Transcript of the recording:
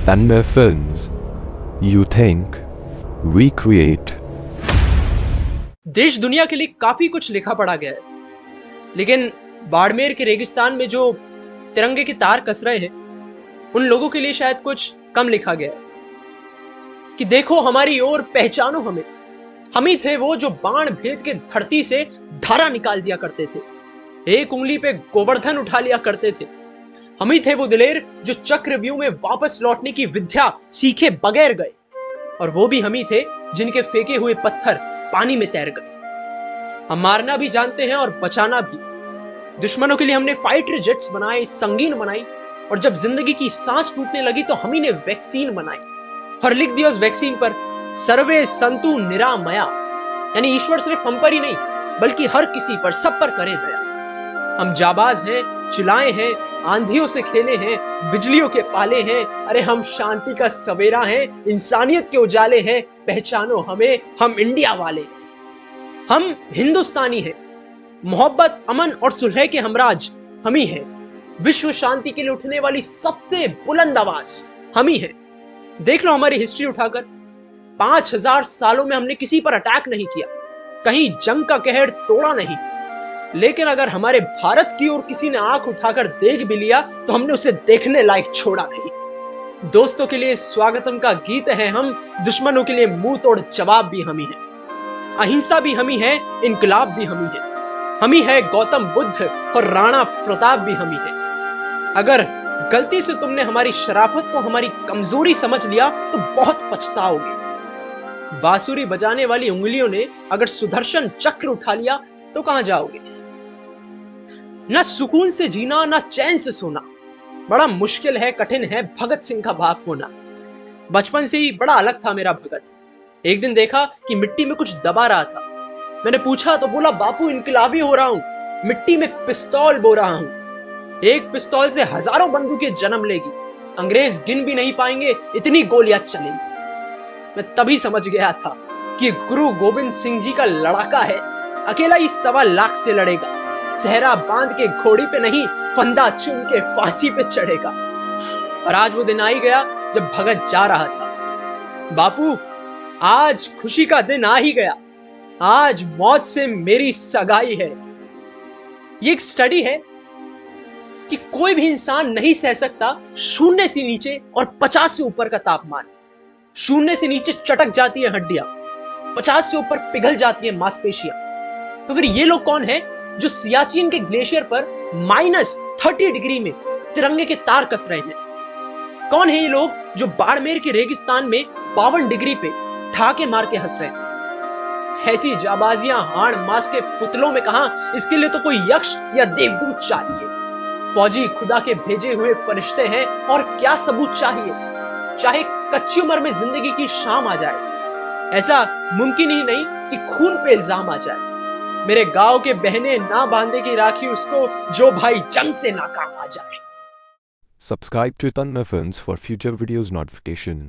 Tanmay Films. You think, we create. देश दुनिया के लिए काफी कुछ लिखा पढ़ा गया है, लेकिन बाड़मेर के रेगिस्तान में जो तिरंगे के तार कस रहे हैं, उन लोगों के लिए शायद कुछ कम लिखा गया है कि देखो हमारी ओर, पहचानो हमें। हम ही थे वो जो बाण भेद के धरती से धारा निकाल दिया करते थे, एक उंगली पे गोवर्धन उठा लिया करते थे। हम ही थे वो दिलेर जो चक्रव्यूह में वापस लौटने की विद्या सीखे बगैर गए, और वो भी हम ही थे जिनके फेंके हुए पत्थर पानी में तैर गए। हम मारना भी जानते हैं और बचाना भी। दुश्मनों के लिए हमने फाइटर जेट्स बनाए, संगीन बनाई, और जब जिंदगी की सांस टूटने लगी तो हम ही ने वैक्सीन बनाई और लिख दिया उस वैक्सीन पर सर्वे संतु निरामया, यानी ईश्वर सिर्फ हम पर ही नहीं बल्कि हर किसी पर, सब पर करे दया। हम जाबाज हैं, चिल्लाए हैं, आंधियों से खेले हैं, बिजलियों के पाले हैं। अरे हम शांति का सवेरा हैं, इंसानियत के उजाले हैं। पहचानो हमें, हम इंडिया वाले हैं, हम हिंदुस्तानी हैं। मोहब्बत, अमन और सुलह के हमराज हम ही हैं। विश्व शांति के लिए उठने वाली सबसे बुलंद आवाज हम ही हैं। देख लो हमारी हिस्ट्री उठाकर, 5000 सालों में हमने किसी पर अटैक नहीं किया, कहीं जंग का कहर तोड़ा नहीं, लेकिन अगर हमारे भारत की ओर किसी ने आंख उठाकर देख भी लिया तो हमने उसे देखने लायक छोड़ा नहीं। दोस्तों के लिए स्वागतम का गीत है हम, दुश्मनों के लिए मुंह तोड़ जवाब भी हम ही है, अहिंसा भी हम ही है, इनकलाब भी हम ही है। हम ही है गौतम बुद्ध और राणा प्रताप भी हम ही है। अगर गलती से तुमने हमारी शराफत को हमारी कमजोरी समझ लिया तो बहुत पछताओगे। बांसुरी बजाने वाली उंगलियों ने अगर सुदर्शन चक्र उठा लिया तो कहां जाओगे। ना सुकून से जीना, ना चैन से सोना, बड़ा मुश्किल है, कठिन है भगत सिंह का बाप होना। बचपन से ही बड़ा अलग था मेरा भगत। एक दिन देखा कि मिट्टी में कुछ दबा रहा था। मैंने पूछा तो बोला, बापू इनकलाबी हो रहा हूं, मिट्टी में पिस्तौल बो रहा हूं। एक पिस्तौल से हजारों बंदूकें जन्म लेगी, अंग्रेज गिन भी नहीं पाएंगे, इतनी गोलियां चलेंगी। मैं तभी समझ गया था कि गुरु गोविंद सिंह जी का लड़ाका है, अकेला ही 1.25 लाख से लड़ेगा, सहरा बांध के घोड़ी पे नहीं, फंदा चुन के फांसी पे चढ़ेगा। और आज वो दिन आ ही गया जब भगत जा रहा था। बापू आज खुशी का दिन आ ही गया, आज मौत से मेरी सगाई है। ये एक स्टडी है कि कोई भी इंसान नहीं सह सकता 0 से नीचे और 50 से ऊपर का तापमान। 0 से नीचे चटक जाती है हड्डियां, 50 से ऊपर पिघल जाती है मांसपेशियां। तो फिर ये लोग कौन है जो सियाचिन के ग्लेशियर पर -30 डिग्री में तिरंगे के तार कस रहे हैं? कौन है ये लोग जो बाड़मेर के रेगिस्तान में 52 डिग्री पे ठाके मार के हंस रहे हैं? ऐसी जाबाजियां हाड़ मास के पुतलों में कहां, इसके लिए तो कोई यक्ष या देवदूत चाहिए। फौजी खुदा के भेजे हुए फरिश्ते हैं, और क्या सबूत चाहिए? चाहे कच्ची उम्र में जिंदगी की शाम आ जाए, ऐसा मुमकिन ही नहीं कि खून पे इल्जाम आ जाए। मेरे गांव के बहने ना बांधे की राखी उसको जो भाई जंग से नाकाम आ जाए। Subscribe to Tanmay Films for future videos notification.